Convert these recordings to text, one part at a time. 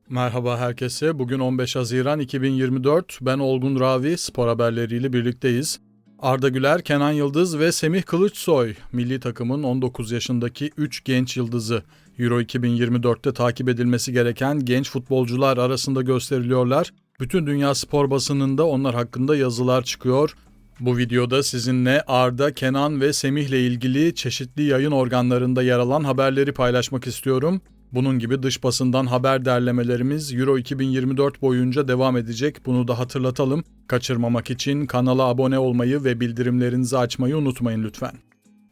Merhaba herkese. Bugün 15 Haziran 2024. Ben Olgun Ravi. Spor haberleriyle birlikteyiz. Arda Güler, Kenan Yıldız ve Semih Kılıçsoy milli takımın 19 yaşındaki 3 genç yıldızı. Euro 2024'te takip edilmesi gereken genç futbolcular arasında gösteriliyorlar. Bütün dünya spor basınında onlar hakkında yazılar çıkıyor. Bu videoda sizinle Arda, Kenan ve Semih ile ilgili çeşitli yayın organlarında yer alan haberleri paylaşmak istiyorum. Bunun gibi dış basından haber derlemelerimiz Euro 2024 boyunca devam edecek. Bunu da hatırlatalım. Kaçırmamak için kanala abone olmayı ve bildirimlerinizi açmayı unutmayın lütfen.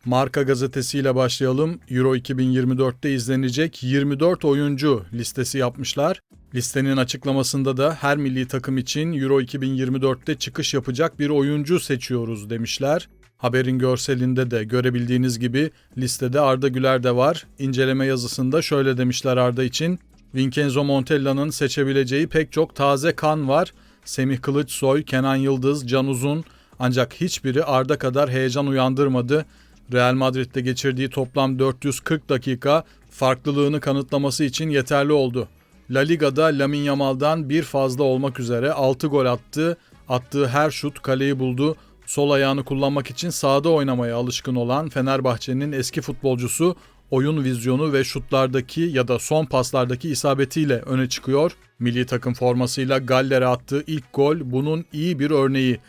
Marca gazetesiyle başlayalım. Euro 2024'te izlenecek 24 oyuncu listesi yapmışlar. Listenin açıklamasında da her milli takım için Euro 2024'te çıkış yapacak bir oyuncu seçiyoruz demişler. Haberin görselinde de görebildiğiniz gibi listede Arda Güler de var. İnceleme yazısında şöyle demişler Arda için: Vincenzo Montella'nın seçebileceği pek çok taze kan var. Semih Kılıçsoy, Kenan Yıldız, Can Uzun, ancak hiçbiri Arda kadar heyecan uyandırmadı. Real Madrid'de geçirdiği toplam 440 dakika farklılığını kanıtlaması için yeterli oldu. La Liga'da Lamine Yamal'dan bir fazla olmak üzere 6 gol attı. Attığı her şut kaleyi buldu. Sol ayağını kullanmak için sahada oynamaya alışkın olan Fenerbahçe'nin eski futbolcusu oyun vizyonu ve şutlardaki ya da son paslardaki isabetiyle öne çıkıyor. Milli takım formasıyla Galler'e attığı ilk gol bunun iyi bir örneği.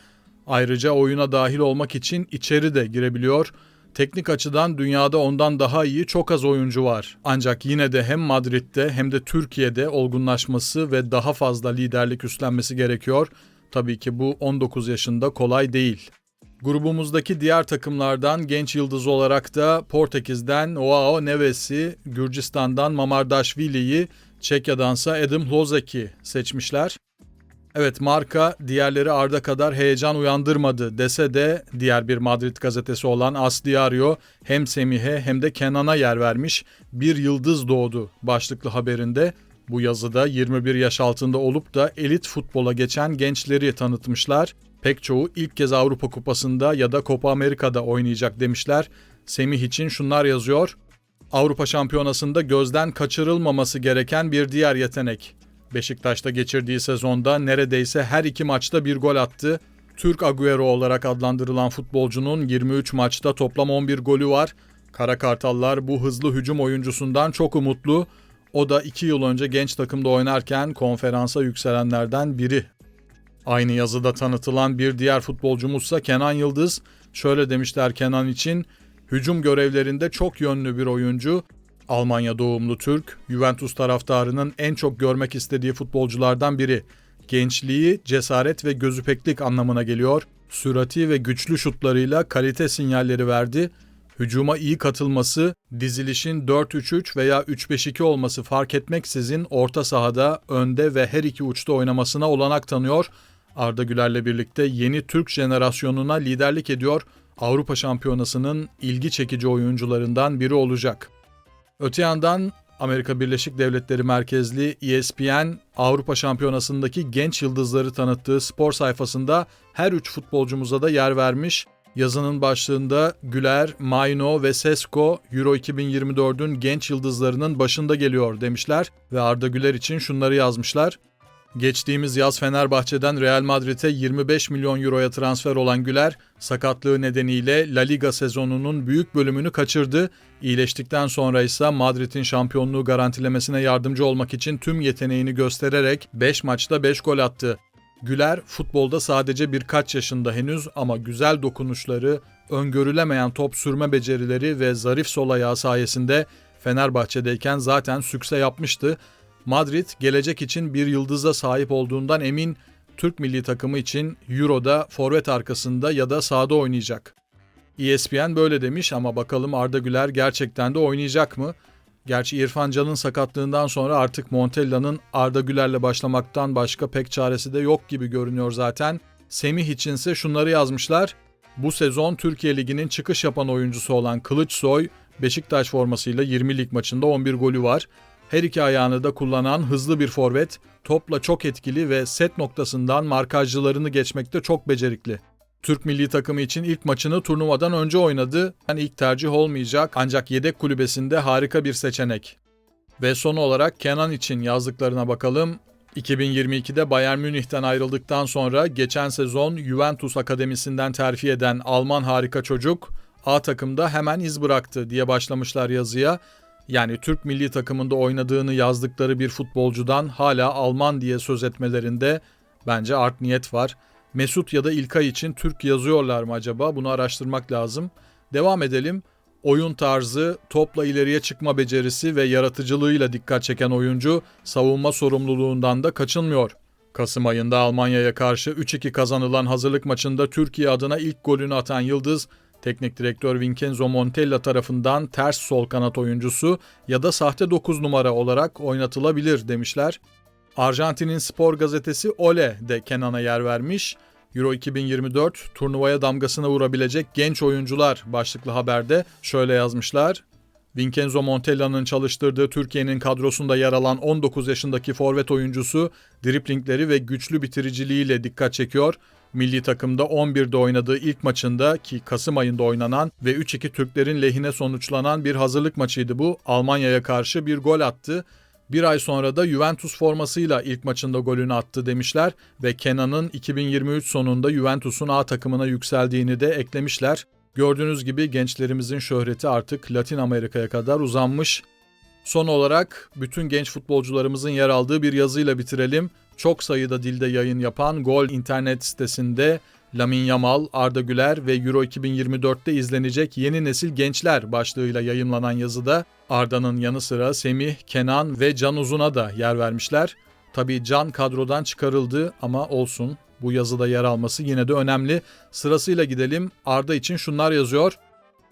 Ayrıca oyuna dahil olmak için içeri de girebiliyor. Teknik açıdan dünyada ondan daha iyi çok az oyuncu var. Ancak yine de hem Madrid'de hem de Türkiye'de olgunlaşması ve daha fazla liderlik üstlenmesi gerekiyor. Tabii ki bu 19 yaşında kolay değil. Grubumuzdaki diğer takımlardan genç yıldız olarak da Portekiz'den Joao Neves'i, Gürcistan'dan Mamardashvili'yi, Çekya'dansa Adam Lozek'i seçmişler. Evet, Marca diğerleri Arda kadar heyecan uyandırmadı dese de diğer bir Madrid gazetesi olan As Diario hem Semih'e hem de Kenan'a yer vermiş. Bir yıldız doğdu başlıklı haberinde. Bu yazıda 21 yaş altında olup da elit futbola geçen gençleri tanıtmışlar. Pek çoğu ilk kez Avrupa Kupası'nda ya da Copa Amerika'da oynayacak demişler. Semih için şunlar yazıyor: Avrupa Şampiyonası'nda gözden kaçırılmaması gereken bir diğer yetenek. Beşiktaş'ta geçirdiği sezonda neredeyse her iki maçta bir gol attı. Türk Agüero olarak adlandırılan futbolcunun 23 maçta toplam 11 golü var. Kara Kartallar bu hızlı hücum oyuncusundan çok umutlu. O da 2 yıl önce genç takımda oynarken konferansa yükselenlerden biri. Aynı yazıda tanıtılan bir diğer futbolcumuzsa Kenan Yıldız. Şöyle demişler Kenan için: hücum görevlerinde çok yönlü bir oyuncu. Almanya doğumlu Türk, Juventus taraftarının en çok görmek istediği futbolculardan biri. Gençliği, cesaret ve gözüpeklik anlamına geliyor. Sürati ve güçlü şutlarıyla kalite sinyalleri verdi. Hücuma iyi katılması, dizilişin 4-3-3 veya 3-5-2 olması fark etmeksizin orta sahada, önde ve her iki uçta oynamasına olanak tanıyor. Arda Güler'le birlikte yeni Türk jenerasyonuna liderlik ediyor. Avrupa Şampiyonası'nın ilgi çekici oyuncularından biri olacak. Öte yandan Amerika Birleşik Devletleri merkezli ESPN, Avrupa Şampiyonası'ndaki genç yıldızları tanıttığı spor sayfasında her üç futbolcumuza da yer vermiş. Yazının başlığında Güler, Maino ve Sesko Euro 2024'ün genç yıldızlarının başında geliyor demişler ve Arda Güler için şunları yazmışlar: Geçtiğimiz yaz Fenerbahçe'den Real Madrid'e 25 milyon euroya transfer olan Güler, sakatlığı nedeniyle La Liga sezonunun büyük bölümünü kaçırdı. İyileştikten sonra ise Madrid'in şampiyonluğu garantilemesine yardımcı olmak için tüm yeteneğini göstererek 5 maçta 5 gol attı. Güler futbolda sadece birkaç yaşında henüz ama güzel dokunuşları, öngörülemeyen top sürme becerileri ve zarif sol ayağı sayesinde Fenerbahçe'deyken zaten sükse yapmıştı. Madrid gelecek için bir yıldıza sahip olduğundan emin. Türk milli takımı için Euro'da forvet arkasında ya da sahada oynayacak. ESPN böyle demiş ama bakalım Arda Güler gerçekten de oynayacak mı? Gerçi İrfan Can'ın sakatlığından sonra artık Montella'nın Arda Güler'le başlamaktan başka pek çaresi de yok gibi görünüyor zaten. Semih içinse şunları yazmışlar: Bu sezon Türkiye Ligi'nin çıkış yapan oyuncusu olan Kılıçsoy, Beşiktaş formasıyla 20 lig maçında 11 golü var. Her iki ayağını da kullanan hızlı bir forvet, topla çok etkili ve set noktasından markajcılarını geçmekte çok becerikli. Türk milli takımı için ilk maçını turnuvadan önce oynadı. Yani ilk tercih olmayacak ancak yedek kulübesinde harika bir seçenek. Ve son olarak Kenan için yazdıklarına bakalım. 2022'de Bayern Münih'ten ayrıldıktan sonra geçen sezon Juventus Akademisi'nden terfi eden Alman harika çocuk A takımda hemen iz bıraktı diye başlamışlar yazıya. Yani Türk milli takımında oynadığını yazdıkları bir futbolcudan hala Alman diye söz etmelerinde bence art niyet var. Mesut ya da İlkay için Türk yazıyorlar mı acaba? Bunu araştırmak lazım. Devam edelim. Oyun tarzı, topla ileriye çıkma becerisi ve yaratıcılığıyla dikkat çeken oyuncu savunma sorumluluğundan da kaçınmıyor. Kasım ayında Almanya'ya karşı 3-2 kazanılan hazırlık maçında Türkiye adına ilk golünü atan Yıldız, teknik direktör Vincenzo Montella tarafından ters sol kanat oyuncusu ya da sahte 9 numara olarak oynatılabilir demişler. Arjantin'in spor gazetesi Ole de Kenan'a yer vermiş. Euro 2024 turnuvaya damgasını vurabilecek genç oyuncular başlıklı haberde şöyle yazmışlar. Vincenzo Montella'nın çalıştırdığı Türkiye'nin kadrosunda yer alan 19 yaşındaki forvet oyuncusu driplingleri ve güçlü bitiriciliğiyle dikkat çekiyor. Milli takımda 11'de oynadığı ilk maçında ki Kasım ayında oynanan ve 3-2 Türklerin lehine sonuçlanan bir hazırlık maçıydı bu. Almanya'ya karşı bir gol attı. Bir ay sonra da Juventus formasıyla ilk maçında golünü attı demişler ve Kenan'ın 2023 sonunda Juventus'un A takımına yükseldiğini de eklemişler. Gördüğünüz gibi gençlerimizin şöhreti artık Latin Amerika'ya kadar uzanmış. Son olarak bütün genç futbolcularımızın yer aldığı bir yazıyla bitirelim. Çok sayıda dilde yayın yapan Gol internet sitesinde Lamine Yamal, Arda Güler ve Euro 2024'te izlenecek yeni nesil gençler başlığıyla yayımlanan yazıda Arda'nın yanı sıra Semih, Kenan ve Can Uzun'a da yer vermişler. Tabii Can kadrodan çıkarıldı ama olsun, bu yazıda yer alması yine de önemli. Sırasıyla gidelim. Arda için şunlar yazıyor.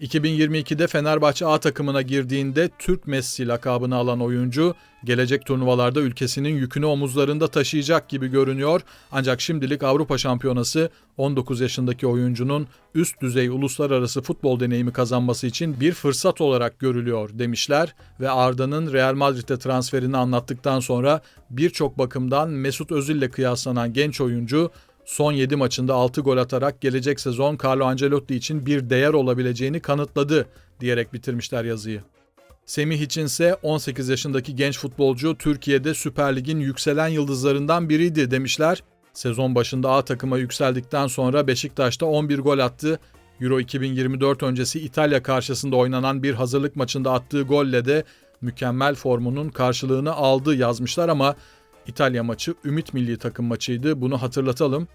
2022'de Fenerbahçe A takımına girdiğinde Türk Messi lakabını alan oyuncu, gelecek turnuvalarda ülkesinin yükünü omuzlarında taşıyacak gibi görünüyor. Ancak şimdilik Avrupa Şampiyonası 19 yaşındaki oyuncunun üst düzey uluslararası futbol deneyimi kazanması için bir fırsat olarak görülüyor demişler ve Arda'nın Real Madrid'e transferini anlattıktan sonra birçok bakımdan Mesut Özil'le kıyaslanan genç oyuncu son 7 maçında 6 gol atarak gelecek sezon Carlo Ancelotti için bir değer olabileceğini kanıtladı diyerek bitirmişler yazıyı. Semih içinse 18 yaşındaki genç futbolcu Türkiye'de Süper Lig'in yükselen yıldızlarından biriydi demişler. Sezon başında A takıma yükseldikten sonra Beşiktaş'ta 11 gol attı. Euro 2024 öncesi İtalya karşısında oynanan bir hazırlık maçında attığı golle de mükemmel formunun karşılığını aldı yazmışlar ama İtalya maçı Ümit Milli Takım maçıydı, bunu hatırlatalım.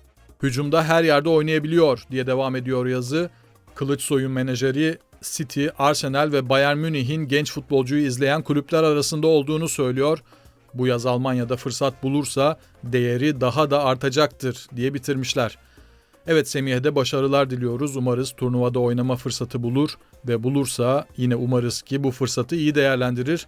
Hücumda her yerde oynayabiliyor diye devam ediyor yazı. Kılıçsoy'un menajeri City, Arsenal ve Bayern Münih'in genç futbolcuyu izleyen kulüpler arasında olduğunu söylüyor. Bu yaz Almanya'da fırsat bulursa değeri daha da artacaktır diye bitirmişler. Evet, Semih'e de başarılar diliyoruz. Umarız turnuvada oynama fırsatı bulur ve bulursa yine umarız ki bu fırsatı iyi değerlendirir.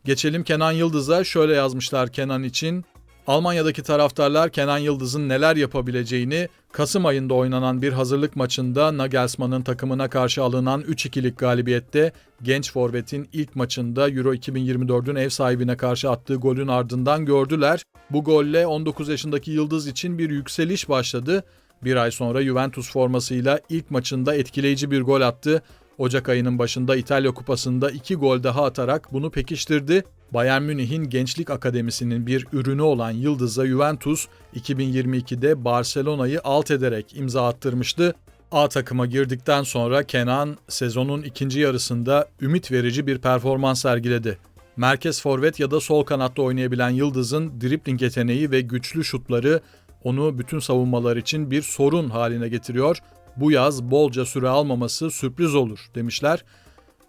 Geçelim Kenan Yıldız'a. Şöyle yazmışlar Kenan için. Almanya'daki taraftarlar Kenan Yıldız'ın neler yapabileceğini Kasım ayında oynanan bir hazırlık maçında Nagelsmann'ın takımına karşı alınan 3-2'lik galibiyette genç forvetin ilk maçında Euro 2024'ün ev sahibine karşı attığı golün ardından gördüler. Bu golle 19 yaşındaki Yıldız için bir yükseliş başladı. Bir ay sonra Juventus formasıyla ilk maçında etkileyici bir gol attı. Ocak ayının başında İtalya Kupası'nda 2 gol daha atarak bunu pekiştirdi. Bayern Münih'in Gençlik Akademisi'nin bir ürünü olan Yıldız'a Juventus 2022'de Barcelona'yı alt ederek imza attırmıştı. A takıma girdikten sonra Kenan sezonun ikinci yarısında ümit verici bir performans sergiledi. Merkez forvet ya da sol kanatta oynayabilen Yıldız'ın dribling yeteneği ve güçlü şutları onu bütün savunmalar için bir sorun haline getiriyor. Bu yaz bolca süre almaması sürpriz olur demişler.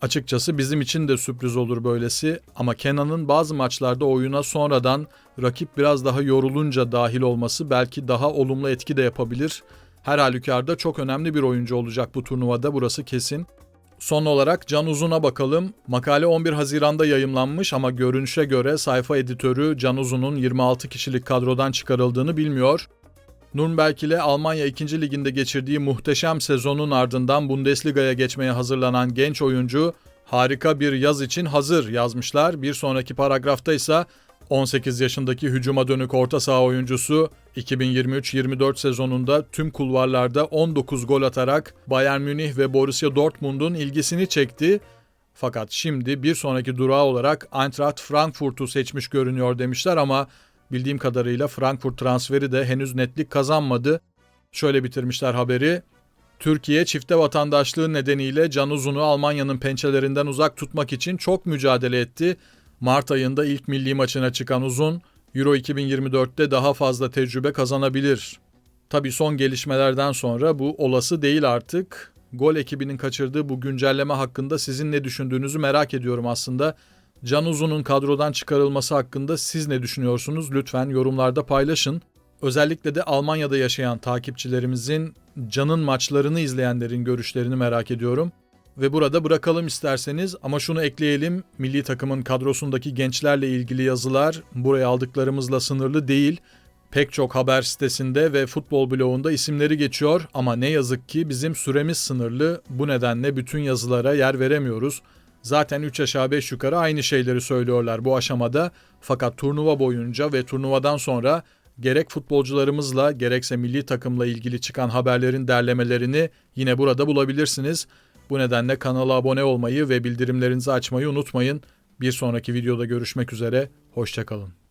Açıkçası bizim için de sürpriz olur böylesi ama Kenan'ın bazı maçlarda oyuna sonradan rakip biraz daha yorulunca dahil olması belki daha olumlu etki de yapabilir. Her halükarda çok önemli bir oyuncu olacak bu turnuvada, burası kesin. Son olarak Can Uzun'a bakalım. Makale 11 Haziran'da yayımlanmış ama görünüşe göre sayfa editörü Can Uzun'un 26 kişilik kadrodan çıkarıldığını bilmiyor. Nürnberg ile Almanya 2. Liginde geçirdiği muhteşem sezonun ardından Bundesliga'ya geçmeye hazırlanan genç oyuncu harika bir yaz için hazır yazmışlar. Bir sonraki paragrafta ise 18 yaşındaki hücuma dönük orta saha oyuncusu 2023-24 sezonunda tüm kulvarlarda 19 gol atarak Bayern Münih ve Borussia Dortmund'un ilgisini çekti. Fakat şimdi bir sonraki durağı olarak Eintracht Frankfurt'u seçmiş görünüyor demişler ama bildiğim kadarıyla Frankfurt transferi de henüz netlik kazanmadı. Şöyle bitirmişler haberi. Türkiye çifte vatandaşlığı nedeniyle Can Uzun'u Almanya'nın pençelerinden uzak tutmak için çok mücadele etti. Mart ayında ilk milli maçına çıkan Uzun, Euro 2024'te daha fazla tecrübe kazanabilir. Tabii son gelişmelerden sonra bu olası değil artık. Gol ekibinin kaçırdığı bu güncelleme hakkında sizin ne düşündüğünüzü merak ediyorum aslında. Can Uzun'un kadrodan çıkarılması hakkında siz ne düşünüyorsunuz? Lütfen yorumlarda paylaşın. Özellikle de Almanya'da yaşayan takipçilerimizin Can'ın maçlarını izleyenlerin görüşlerini merak ediyorum. Ve burada bırakalım isterseniz ama şunu ekleyelim. Milli takımın kadrosundaki gençlerle ilgili yazılar buraya aldıklarımızla sınırlı değil. Pek çok haber sitesinde ve futbol blogunda isimleri geçiyor ama ne yazık ki bizim süremiz sınırlı. Bu nedenle bütün yazılara yer veremiyoruz. Zaten 3 aşağı 5 yukarı aynı şeyleri söylüyorlar bu aşamada. Fakat turnuva boyunca ve turnuvadan sonra gerek futbolcularımızla gerekse milli takımla ilgili çıkan haberlerin derlemelerini yine burada bulabilirsiniz. Bu nedenle kanala abone olmayı ve bildirimlerinizi açmayı unutmayın. Bir sonraki videoda görüşmek üzere, hoşça kalın.